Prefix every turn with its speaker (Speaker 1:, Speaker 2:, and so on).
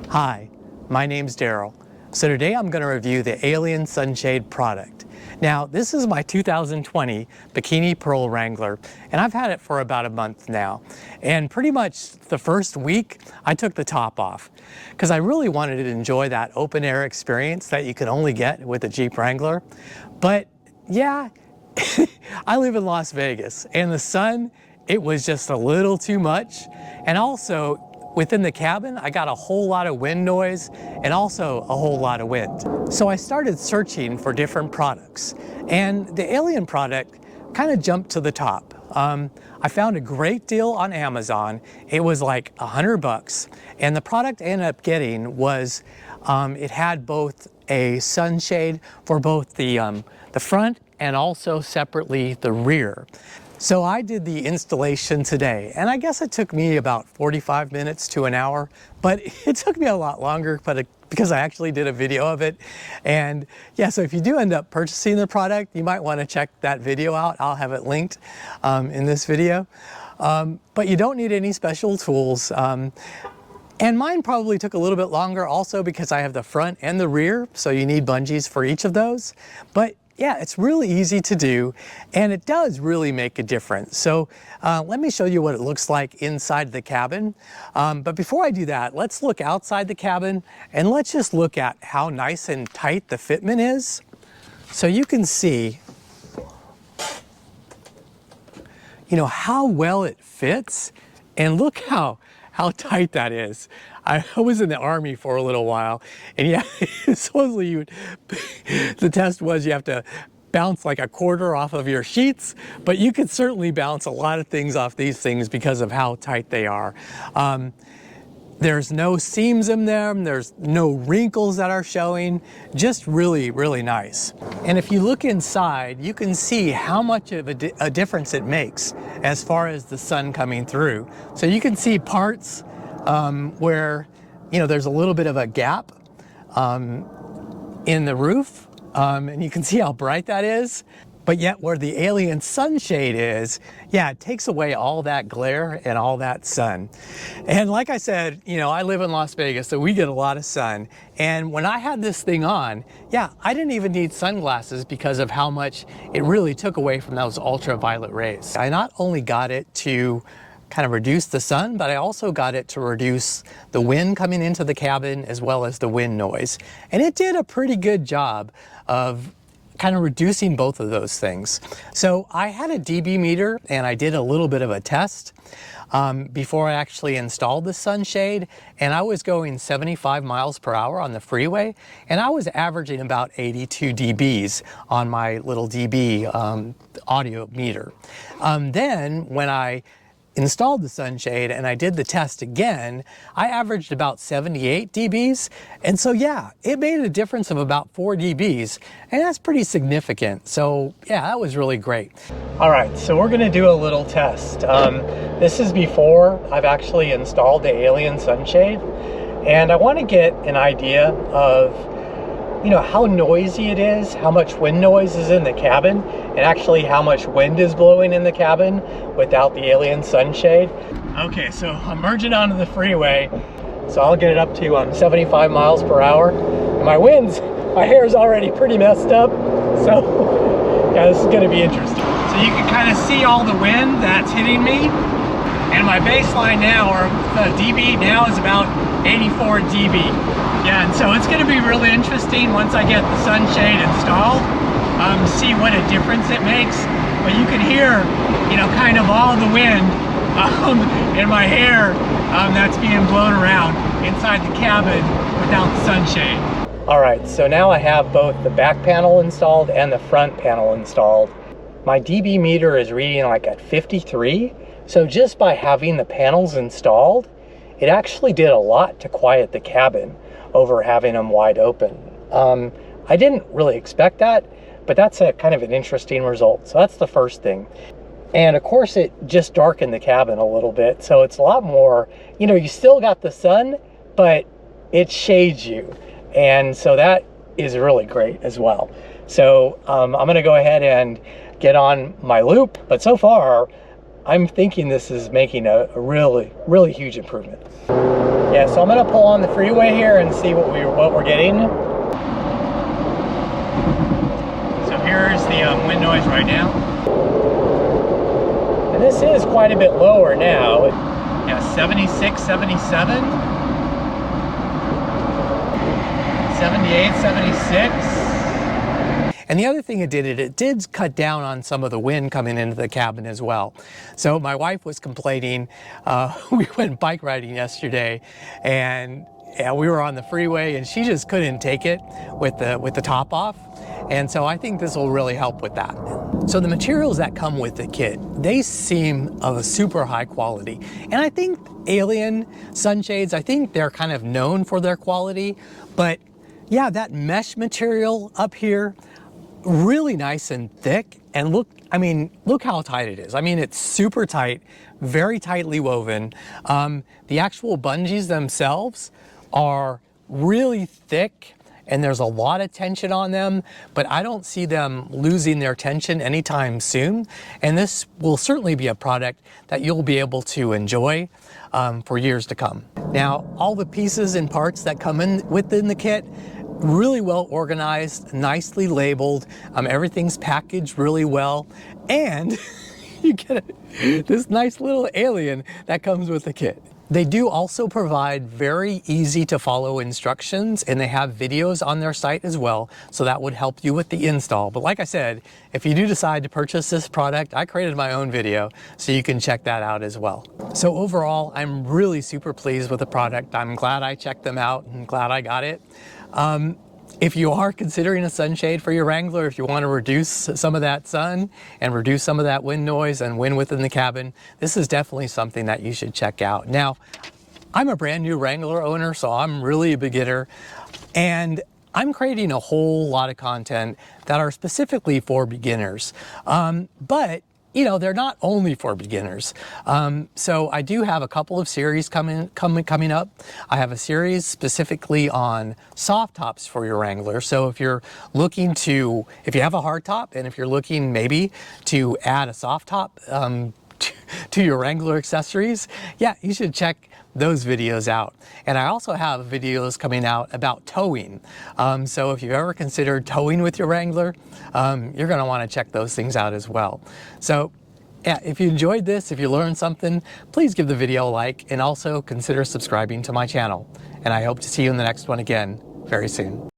Speaker 1: Hi, my name's Daryl. So today I'm going to review the Alien Sunshade product. Now, this is my 2020 Bikini Pearl Wrangler, and I've had it for about a month now. And pretty much the first week, I took the top off because I really wanted to enjoy that open air experience that you can only get with a Jeep Wrangler. But yeah, I live in Las Vegas, and the sun, it was just a little too much. And also, within the cabin, I got a whole lot of wind noise and also a whole lot of wind. So I started searching for different products, and the Alien product kind of jumped to the top. I found a great deal on Amazon. It was like $100, and the product I ended up getting was, it had both a sunshade for both the front and also separately the rear. So I did the installation today, and I guess it took me about 45 minutes to an hour, but it took me a lot longer because I actually did a video of it. And yeah, so if you do end up purchasing the product, you might want to check that video out. I'll have it linked in this video. But you don't need any special tools. And mine probably took a little bit longer also because I have the front and the rear, so you need bungees for each of those. But yeah, it's really easy to do, and it does really make a difference. So let me show you what it looks like inside the cabin. But before I do that, let's look outside the cabin, and let's just look at how nice and tight the fitment is. So you can see, how well it fits, and look how tight that is. I was in the Army for a little while, and yeah, supposedly the test was you have to bounce like a quarter off of your sheets, but you could certainly bounce a lot of things off these things because of how tight they are. There's no seams in them, there's no wrinkles that are showing, just really, really nice. And if you look inside, you can see how much of a difference it makes as far as the sun coming through. So you can see parts where, there's a little bit of a gap in the roof, and you can see how bright that is. But yet where the Alien Sunshade is, yeah, it takes away all that glare and all that sun. And like I said, I live in Las Vegas, so we get a lot of sun. And when I had this thing on, yeah, I didn't even need sunglasses because of how much it really took away from those ultraviolet rays. I not only got it to kind of reduce the sun, but I also got it to reduce the wind coming into the cabin as well as the wind noise. And it did a pretty good job of kind of reducing both of those things. So I had a dB meter, and I did a little bit of a test before I actually installed the sunshade, and I was going 75 miles per hour on the freeway, and I was averaging about 82 dBs on my little dB audio meter. Then when I installed the sunshade and I did the test again, I averaged about 78 dBs. And so yeah, it made a difference of about 4 dBs, and that's pretty significant. So yeah, that was really great. All right, so we're gonna do a little test. This is before I've actually installed the Alien Sunshade, and I wanna get an idea of how noisy it is, how much wind noise is in the cabin, and actually how much wind is blowing in the cabin without the Alien Sunshade. Okay, so I'm merging onto the freeway, so I'll get it up to 75 miles per hour. And my hair is already pretty messed up, so yeah, this is gonna be interesting. So you can kind of see all the wind that's hitting me, and my baseline now, or the dB now, is about 84 dB. Yeah, and so it's going to be really interesting once I get the sunshade installed, see what a difference it makes. But you can hear, kind of all the wind in my hair that's being blown around inside the cabin without the sunshade. All right, so now I have both the back panel installed and the front panel installed. My dB meter is reading like at 53. So just by having the panels installed, it actually did a lot to quiet the cabin over having them wide open. I didn't really expect that, but that's a kind of an interesting result. So that's the first thing. And of course it just darkened the cabin a little bit. So it's a lot more, you still got the sun, but it shades you. And so that is really great as well. So I'm gonna go ahead and get on my loop, but so far I'm thinking this is making a really, really huge improvement. Yeah, so I'm gonna pull on the freeway here and see what we're getting. So here's the wind noise right now. And this is quite a bit lower now. Yeah, 76, 77, 78, 76. And the other thing it did cut down on some of the wind coming into the cabin as well. So my wife was complaining, we went bike riding yesterday, and we were on the freeway and she just couldn't take it with the top off. And so I think this will really help with that. So the materials that come with the kit, they seem of a super high quality. And I think Alien sunshades, I think they're kind of known for their quality, but yeah, that mesh material up here, really nice and thick. And look, I mean, look how tight it is. I mean, it's super tight, very tightly woven. The actual bungees themselves are really thick, and there's a lot of tension on them, but I don't see them losing their tension anytime soon. And this will certainly be a product that you'll be able to enjoy for years to come. Now, all the pieces and parts that come within the kit, really well organized, nicely labeled. Everything's packaged really well, and you get this nice little alien that comes with the kit. They do also provide very easy to follow instructions, and they have videos on their site as well, so that would help you with the install. But like I said, if you do decide to purchase this product, I created my own video, so you can check that out as well. So overall, I'm really super pleased with the product. I'm glad I checked them out and glad I got it. If you are considering a sunshade for your Wrangler, if you want to reduce some of that sun and reduce some of that wind noise and wind within the cabin, this is definitely something that you should check out. Now, I'm a brand new Wrangler owner, so I'm really a beginner, and I'm creating a whole lot of content that are specifically for beginners. But you know, they're not only for beginners. So I do have a couple of series coming up. I have a series specifically on soft tops for your Wrangler. So if you're looking to, if you have a hard top, and if you're looking maybe to add a soft top to your Wrangler accessories, yeah, you should check those videos out. And I also have videos coming out about towing. So if you've ever considered towing with your Wrangler, you're gonna wanna check those things out as well. So yeah, if you enjoyed this, if you learned something, please give the video a like, and also consider subscribing to my channel. And I hope to see you in the next one again very soon.